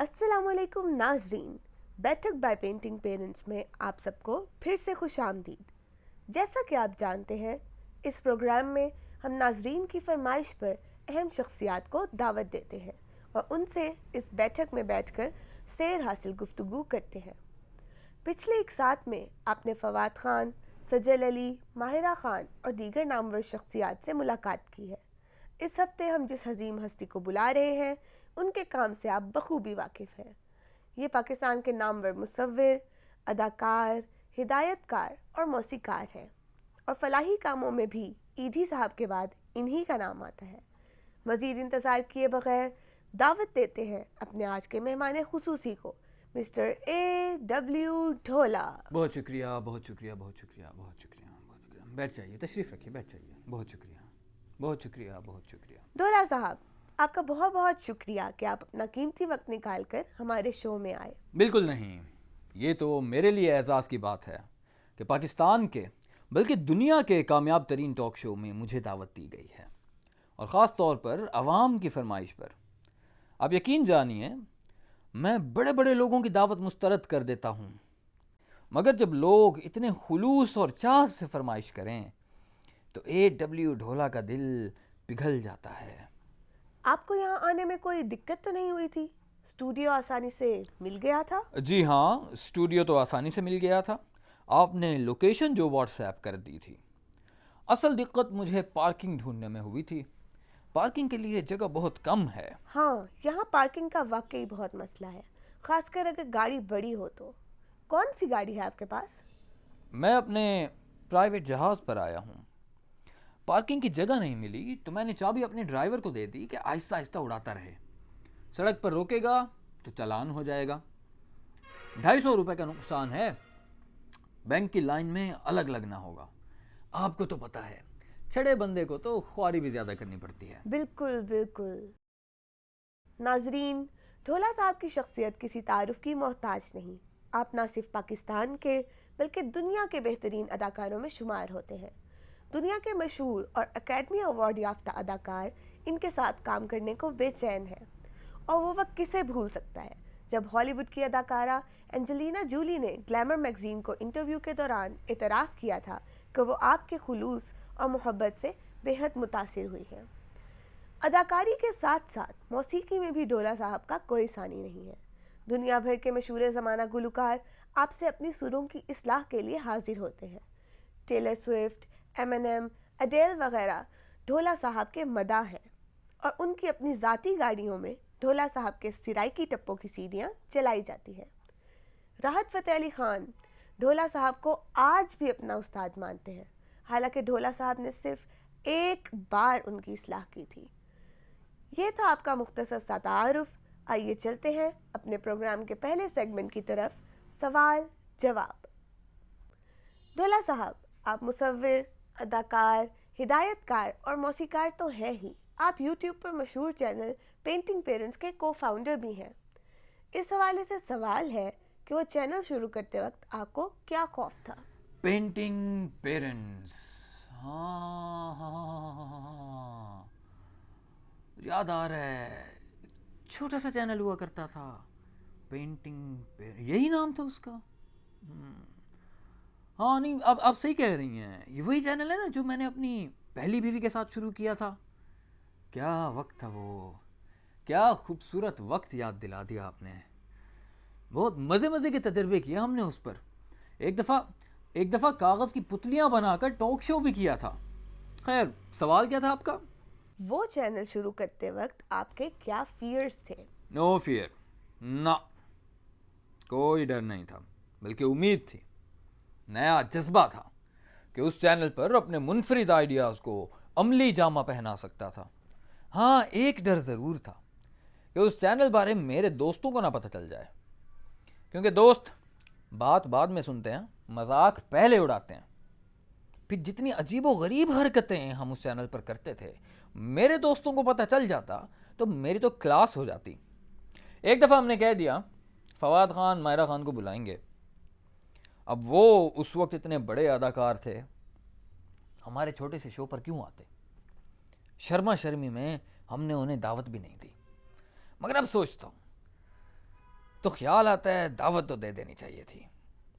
अस्सलाम वालेकुम नाजरीन, बैठक बाय पेंटिंग पेरेंट्स में आप सबको फिर से खुश आमदीद। जैसा कि आप जानते हैं, इस प्रोग्राम में हम नाजरीन की फरमाइश पर अहम शख्सियात को दावत देते हैं और उनसे इस बैठक में बैठकर सैर हासिल गुफ्तगू करते हैं। पिछले एक साथ में आपने फवाद खान, सजल अली, माहिरा खान और दीगर नामवर शख्सियात से मुलाकात की है। इस हफ्ते हम जिस हज़ीम हस्ती को बुला रहे हैं, उनके काम से आप बखूबी वाकिफ हैं। ये पाकिस्तान के नामवर मुसव्विर, अदाकार, हिदायतकार और मौसीकार हैं और फलाही कामों में भी ईदी साहब के बाद इन्हीं का नाम आता है। मज़ीद इंतज़ार किए बगैर दावत देते हैं अपने आज के मेहमान खुसूसी को, मिस्टर A.W. ढोला। बहुत शुक्रिया, बहुत शुक्रिया, बहुत शुक्रिया, बहुत शुक्रिया, बहुत शुक्रिया। बैठ जाइए, तशरीफ़ रखिए, बैठ जाइए। बहुत शुक्रिया, बहुत शुक्रिया, बहुत शुक्रिया। ढोला साहब, आपका बहुत बहुत शुक्रिया कि आप अपना कीमती वक्त निकाल कर हमारे शो में आए। बिल्कुल नहीं, ये तो मेरे लिए एजाज़ की बात है कि पाकिस्तान के बल्कि दुनिया के कामयाब तरीन टॉक शो में मुझे दावत दी गई है, और ख़ास तौर पर आवाम की फरमाइश पर। आप यकीन जानिए, मैं बड़े बड़े लोगों की दावत मुस्तरद कर देता हूँ, मगर जब लोग इतने खुलूस और चाह से फरमाइश करें तो A.W. ढोला का दिल पिघल जाता है। आपको यहाँ आने में कोई दिक्कत तो नहीं हुई थी? स्टूडियो आसानी से मिल गया था? जी हाँ, स्टूडियो तो आसानी से मिल गया था। आपने लोकेशन जो व्हाट्सएप कर दी थी। असल दिक्कत मुझे पार्किंग ढूंढने में हुई थी। पार्किंग के लिए जगह बहुत कम है। हाँ, यहाँ पार्किंग का वाकई बहुत मसला है, खासकर अगर गाड़ी बड़ी हो तो। कौन सी गाड़ी है आपके पास? मैं अपने प्राइवेट जहाज पर आया हूँ। पार्किंग की जगह नहीं मिली तो मैंने चाबी अपने ड्राइवर को दे दी कि आहिस्ता आहिस्ता उड़ाता रहे। सड़क पर रोकेगा तो चालान हो जाएगा। 250 रुपए का नुकसान है। बैंक की लाइन में अलग लगना होगा। आपको तो पता है, छड़े बंदे को तो ख्वारी भी ज्यादा करनी पड़ती है। बिल्कुल बिल्कुल। नाजरीन, ढोला साहब की शख्सियत किसी तारुफ की मोहताज नहीं। आप ना सिर्फ पाकिस्तान के बल्कि दुनिया के बेहतरीन अदाकारों में शुमार होते हैं। दुनिया के मशहूर और अकेडमी अवार्ड याफ्ता अदाकार इनके साथ काम करने को बेचैन है, और वो वक्त किसे भूल सकता है जब हॉलीवुड की अदाकारा एंजेलिना जूली ने ग्लैमर मैगजीन को इंटरव्यू के दौरान इतराफ़ किया था कि वो आपके खुलूस और मोहब्बत से बेहद मुतासिर हुई हैं। अदाकारी के साथ साथ मौसीकी में भी ढोला साहब का कोई सानी नहीं है। दुनिया भर के मशहूर ज़माना गुलकार आपसे अपनी सुरों की इस्लाह के लिए हाजिर होते हैं। टेलर स्विफ्ट, एमिनेम, अडेल वगैरह ढोला साहब के मदा हैं, और उनकी अपनी ज़ाती गाड़ियों में ढोला साहब के सिराइकी टप्पों की सीढ़ियाँ चलाई जाती हैं। राहत फ़तेह अली खान ढोला साहब को आज भी अपना उस्ताद मानते हैं, हालांकि ढोला साहब ने सिर्फ एक बार उनकी इस्लाह की थी। ये था आपका मुख्तसर सा तारुफ। आइए चलते हैं अपने प्रोग्राम के पहले सेगमेंट की तरफ, सवाल जवाब। ढोला साहब, आप मुसव्विर, अदाकार, हिदायतकार और मौसीकार तो है ही, आप यूट्यूब पर मशहूर चैनल पेंटिंग पेरेंट्स के को फाउंडर भी हैं। इस हवाले से सवाल है कि वो चैनल शुरू करते वक्त आपको क्या खौफ था? पेंटिंग पेरेंट्स, हाँ हाँ हाँ हाँ, याद आ रहा है। छोटा सा चैनल हुआ करता था, यही नाम था उसका। हाँ नहीं, अब आप सही कह रही हैं, ये वही चैनल है ना जो मैंने अपनी पहली बीवी के साथ शुरू किया था। क्या वक्त था वो, क्या खूबसूरत वक्त याद दिला दिया आपने। बहुत मजे मजे के तजर्बे किए हमने उस पर। एक दफा एक दफा कागज की पुतलियां बनाकर टॉक शो भी किया था। खैर, सवाल क्या था आपका? वो चैनल शुरू करते वक्त आपके क्या फियर्स थे? नो फियर, ना, कोई डर नहीं था, बल्कि उम्मीद थी, नया जज्बा था कि उस चैनल पर अपने मुनफरिद आइडियाज को अमली जामा पहना सकता था। हाँ, एक डर जरूर था कि उस चैनल बारे मेरे दोस्तों को ना पता चल जाए, क्योंकि दोस्त बात बाद में सुनते हैं, मजाक पहले उड़ाते हैं। फिर जितनी अजीबो गरीब हरकतें हम उस चैनल पर करते थे, मेरे दोस्तों को पता चल जाता तो मेरी तो क्लास हो जाती। एक दफा हमने कह दिया फवाद खान, मायरा खान को बुलाएंगे। अब वो उस वक्त इतने बड़े अदाकार थे, हमारे छोटे से शो पर क्यों आते? शर्मा शर्मी में हमने उन्हें दावत भी नहीं दी। मगर अब सोचता हूं, تو خیال آتا ہے دعوت تو دے دینی چاہیے تھی.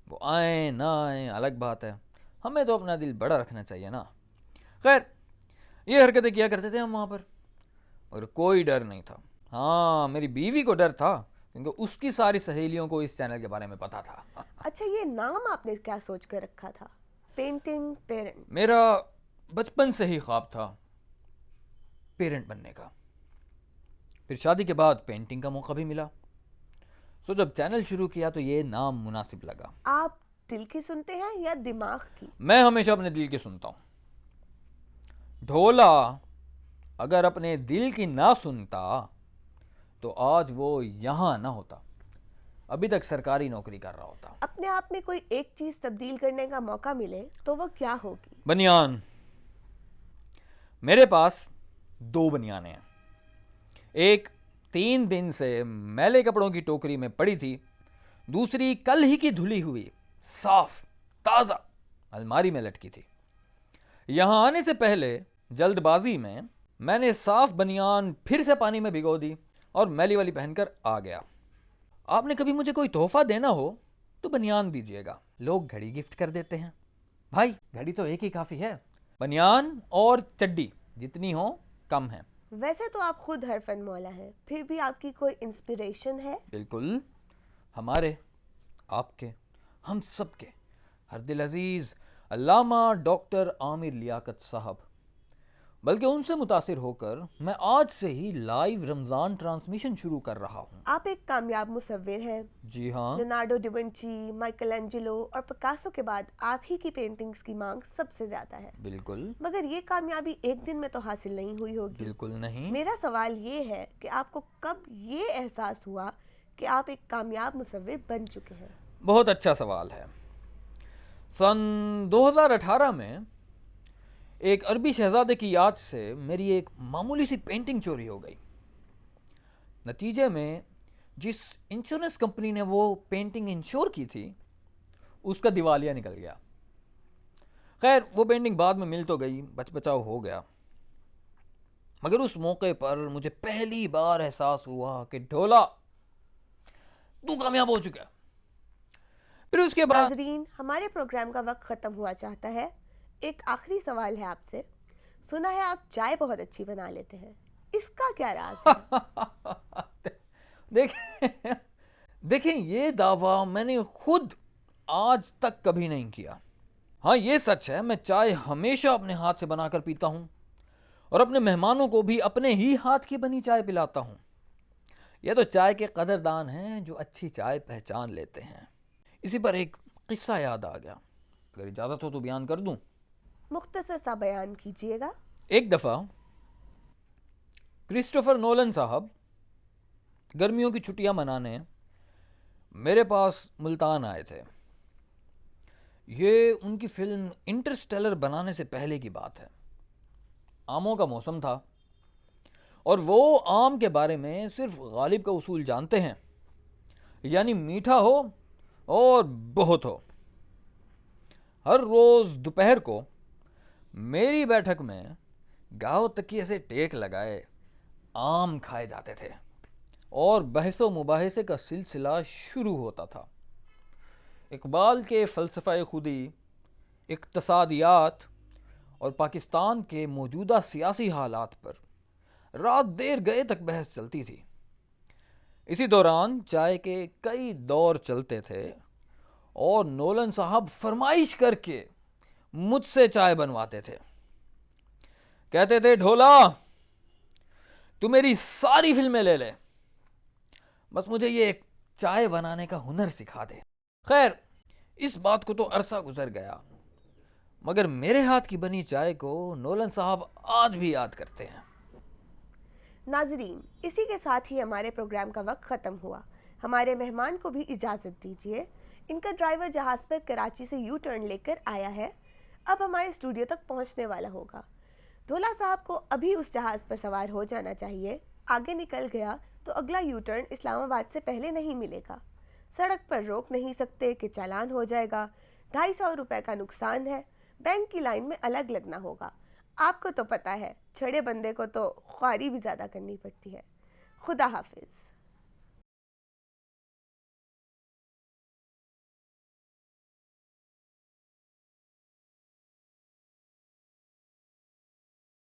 وہ آئیں نہ آئیں الگ بات ہے, ہمیں تو اپنا دل بڑا رکھنا چاہیے نا. خیر یہ حرکتیں کیا کرتے تھے ہم وہاں پر, اور کوئی ڈر نہیں تھا. ہاں میری بیوی کو ڈر تھا, کیونکہ اس کی ساری سہیلیوں کو اس چینل کے بارے میں پتا تھا. اچھا یہ نام آپ نے کیا سوچ کر رکھا تھا, پینٹنگ پیرنٹ؟ میرا بچپن سے ہی خواب تھا پیرنٹ بننے کا. پھر شادی کے بعد پینٹنگ کا موقع بھی ملا, سو جب چینل شروع کیا تو یہ نام مناسب لگا. آپ دل کی سنتے ہیں یا دماغ کی؟ میں ہمیشہ اپنے دل کی سنتا ہوں. ڈھولا اگر اپنے دل کی نہ سنتا تو آج وہ یہاں نہ ہوتا, ابھی تک سرکاری نوکری کر رہا ہوتا. اپنے آپ میں کوئی ایک چیز تبدیل کرنے کا موقع ملے تو وہ کیا ہوگی؟ بنیان. میرے پاس 2 بنیانیں ہیں. ایک 3 دن سے میلے کپڑوں کی ٹوکری میں پڑی تھی, دوسری کل ہی کی دھلی ہوئی صاف تازہ الماری میں لٹکی تھی. یہاں آنے سے پہلے جلد بازی میں نے صاف بنیان پھر سے پانی میں بھگو دی اور میلی والی پہن کر آ گیا. آپ نے کبھی مجھے کوئی تحفہ دینا ہو تو بنیان دیجیے گا. لوگ گھڑی گفٹ کر دیتے ہیں, بھائی گھڑی تو ایک ہی کافی ہے. بنیان اور چڈی جتنی ہو کم ہے. ویسے تو آپ خود ہر فن مولا ہیں, پھر بھی آپ کی کوئی انسپریشن ہے؟ بالکل, ہمارے, آپ کے, ہم سب کے ہر دل عزیز علامہ ڈاکٹر عامر لیاقت صاحب. بلکہ ان سے متاثر ہو کر میں آج سے ہی لائیو رمضان ٹرانسمیشن شروع کر رہا ہوں. آپ ایک کامیاب مصور ہیں. جی ہاں, لیونارڈو ڈیونچی, مائیکل اینجلو اور پکاسو کے بعد آپ ہی کی پینٹنگز کی مانگ سب سے زیادہ ہے. بالکل. مگر یہ کامیابی ایک دن میں تو حاصل نہیں ہوئی ہوگی. بالکل نہیں. میرا سوال یہ ہے کہ آپ کو کب یہ احساس ہوا کہ آپ ایک کامیاب مصور بن چکے ہیں؟ بہت اچھا سوال ہے. سن 2018 میں ایک عربی شہزادے کی یاد سے میری ایک معمولی سی پینٹنگ چوری ہو گئی. نتیجے میں جس انشورنس کمپنی نے وہ پینٹنگ انشور کی تھی اس کا دیوالیہ نکل گیا. خیر وہ پینٹنگ بعد میں مل تو گئی, بچ بچاؤ ہو گیا, مگر اس موقع پر مجھے پہلی بار احساس ہوا کہ ڈھولا تو کامیاب ہو چکا. پھر اس کے بعد ناظرین, ہمارے پروگرام کا وقت ختم ہوا چاہتا ہے. ایک آخری سوال ہے آپ سے. سنا ہے آپ چائے بہت اچھی بنا لیتے ہیں, اس کا کیا راز ہے؟ دیکھیں یہ دعویٰ میں نے خود آج تک کبھی نہیں کیا. ہاں یہ سچ ہے, میں چائے ہمیشہ اپنے ہاتھ سے بنا کر پیتا ہوں اور اپنے مہمانوں کو بھی اپنے ہی ہاتھ کی بنی چائے پلاتا ہوں. یہ تو چائے کے قدردان ہیں جو اچھی چائے پہچان لیتے ہیں. اسی پر ایک قصہ یاد آ گیا, اگر اجازت ہو تو بیان کر دوں. مختصر سا بیان کیجیے گا. ایک دفعہ کرسٹوفر نولن صاحب گرمیوں کی چھٹیاں منانے میرے پاس ملتان آئے تھے. یہ ان کی فلم انٹرسٹیلر بنانے سے پہلے کی بات ہے. آموں کا موسم تھا اور وہ آم کے بارے میں صرف غالب کا اصول جانتے ہیں, یعنی میٹھا ہو اور بہت ہو. ہر روز دوپہر کو میری بیٹھک میں گاؤ تکیے سے ٹیک لگائے آم کھائے جاتے تھے اور بحث و مباحثے کا سلسلہ شروع ہوتا تھا. اقبال کے فلسفہ خودی, اقتصادیات اور پاکستان کے موجودہ سیاسی حالات پر رات دیر گئے تک بحث چلتی تھی. اسی دوران چائے کے کئی دور چلتے تھے اور نولن صاحب فرمائش کر کے مجھ سے چائے بنواتے تھے. کہتے تھے ڈھولا تو میری ساری فلمیں لے لے, بس مجھے یہ ایک چائے بنانے کا ہنر سکھا دے. خیر اس بات کو تو عرصہ گزر گیا, مگر میرے ہاتھ کی بنی چائے کو نولن صاحب آج بھی یاد کرتے ہیں. ناظرین, اسی کے ساتھ ہی ہمارے پروگرام کا وقت ختم ہوا. ہمارے مہمان کو بھی اجازت دیجیے. ان کا ڈرائیور جہاز پر کراچی سے یو ٹرن لے کر آیا ہے, اب ہمارے اسٹوڈیو تک پہنچنے والا ہوگا. ڈھولا صاحب کو ابھی اس جہاز پر سوار ہو جانا چاہیے. آگے نکل گیا تو اگلا یو ٹرن اسلام آباد سے پہلے نہیں ملے گا. سڑک پر روک نہیں سکتے کہ چالان ہو جائے گا. 250 روپے کا نقصان ہے. بینک کی لائن میں الگ لگنا ہوگا. آپ کو تو پتا ہے چھڑے بندے کو تو خواری بھی زیادہ کرنی پڑتی ہے. خدا حافظ.